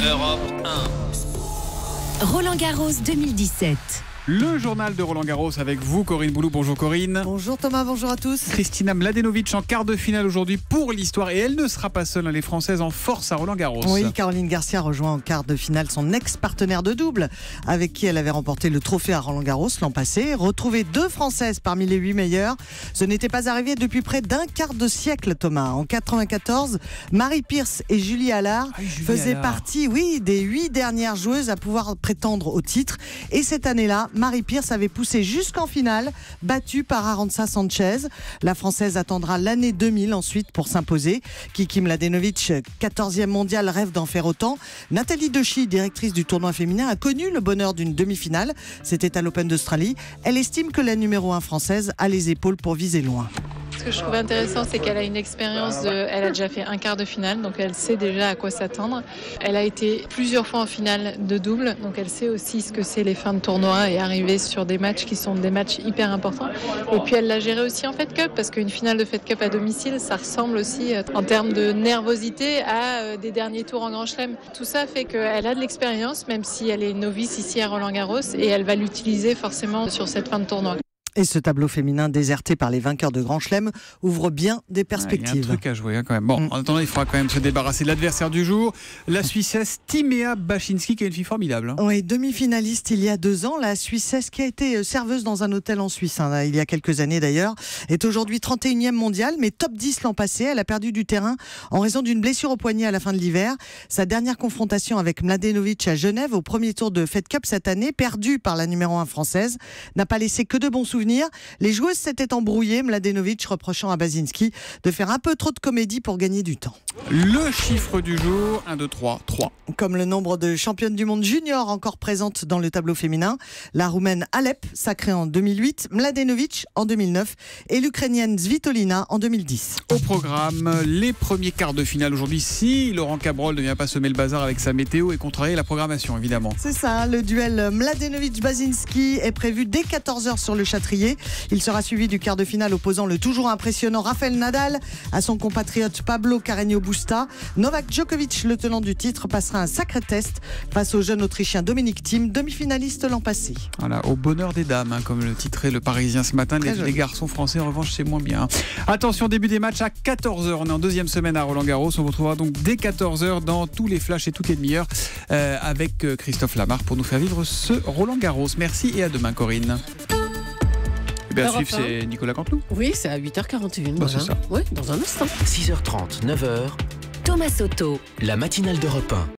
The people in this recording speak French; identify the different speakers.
Speaker 1: Europe 1.
Speaker 2: Roland-Garros 2017.
Speaker 3: Le journal de Roland-Garros avec vous, Corinne Boulou. Bonjour Corinne.
Speaker 4: Bonjour Thomas, bonjour à tous.
Speaker 3: Kristina Mladenovic en quart de finale aujourd'hui pour l'histoire. Et elle ne sera pas seule, les Françaises en force à Roland-Garros.
Speaker 4: Oui, Caroline Garcia rejoint en quart de finale son ex-partenaire de double, avec qui elle avait remporté le trophée à Roland-Garros l'an passé. Retrouver deux Françaises parmi les 8 meilleures, ce n'était pas arrivé depuis près d'un quart de siècle, Thomas. En 94, Marie Pierce et Julie Allard faisaient partie, des 8 dernières joueuses à pouvoir prétendre au titre. Et cette année-là, Marie Pierce avait poussé jusqu'en finale, battue par Arantxa Sanchez. La Française attendra l'année 2000 ensuite pour s'imposer. Kiki Mladenovic, 14e mondiale, rêve d'en faire autant. Nathalie Dechy, directrice du tournoi féminin, a connu le bonheur d'une demi-finale. C'était à l'Open d'Australie. Elle estime que la numéro 1 française a les épaules pour viser loin.
Speaker 5: Ce que je trouve intéressant, c'est qu'elle a une expérience, elle a déjà fait un quart de finale, donc elle sait déjà à quoi s'attendre. Elle a été plusieurs fois en finale de double, donc elle sait aussi ce que c'est les fins de tournoi et arriver sur des matchs qui sont des matchs hyper importants. Et puis elle l'a géré aussi en Fed Cup, parce qu'une finale de Fed Cup à domicile, ça ressemble aussi en termes de nervosité à des derniers tours en Grand Chelem. Tout ça fait qu'elle a de l'expérience, même si elle est novice ici à Roland-Garros, et elle va l'utiliser forcément sur cette fin de tournoi.
Speaker 4: Et ce tableau féminin déserté par les vainqueurs de Grand Chelem ouvre bien des perspectives.
Speaker 3: Il y a un truc à jouer quand même. Bon, en attendant, il faudra quand même se débarrasser de l'adversaire du jour, la Suissesse Timea Bacsinszky, qui est une fille formidable.
Speaker 4: Oui, demi-finaliste il y a 2 ans, la Suissesse qui a été serveuse dans un hôtel en Suisse, il y a quelques années d'ailleurs, est aujourd'hui 31e mondiale, mais top 10 l'an passé. Elle a perdu du terrain en raison d'une blessure au poignet à la fin de l'hiver. Sa dernière confrontation avec Mladenovic à Genève au premier tour de Fed Cup cette année, perdue par la numéro 1 française, n'a pas laissé que de bons souvenirs. Les joueuses s'étaient embrouillées, Mladenovic reprochant à Bacsinszky de faire un peu trop de comédie pour gagner du temps.
Speaker 3: Le chiffre du jour, 1, 2, 3, 3.
Speaker 4: Comme le nombre de championnes du monde junior encore présentes dans le tableau féminin, la Roumaine Alep, sacrée en 2008, Mladenovic en 2009 et l'Ukrainienne Svitolina en 2010.
Speaker 3: Au programme, les premiers quarts de finale aujourd'hui, si Laurent Cabrol ne vient pas semer le bazar avec sa météo et contrarier la programmation, évidemment.
Speaker 4: C'est ça, le duel Mladenovic-Bacsinszky est prévu dès 14h sur le Châtrier. Il sera suivi du quart de finale opposant le toujours impressionnant Rafael Nadal à son compatriote Pablo Carreño Busta. Novak Djokovic, le tenant du titre, passera un sacré test face au jeune Autrichien Dominic Thiem, demi-finaliste l'an passé.
Speaker 3: Voilà, au bonheur des dames, comme le titrait le Parisien ce matin. Les garçons français, en revanche, c'est moins bien. Attention, début des matchs à 14h. On est en deuxième semaine à Roland-Garros. On vous retrouvera donc dès 14h dans tous les flashs et toutes les demi-heures avec Christophe Lamarre pour nous faire vivre ce Roland-Garros. Merci et à demain, Corinne. À suivre, c'est Nicolas Canteloup.
Speaker 6: Oui, c'est à 8h41.
Speaker 3: Bah, c'est ça.
Speaker 6: Oui, dans un instant.
Speaker 1: 6h30, 9h.
Speaker 2: Thomas Soto.
Speaker 1: La matinale d'Europe 1.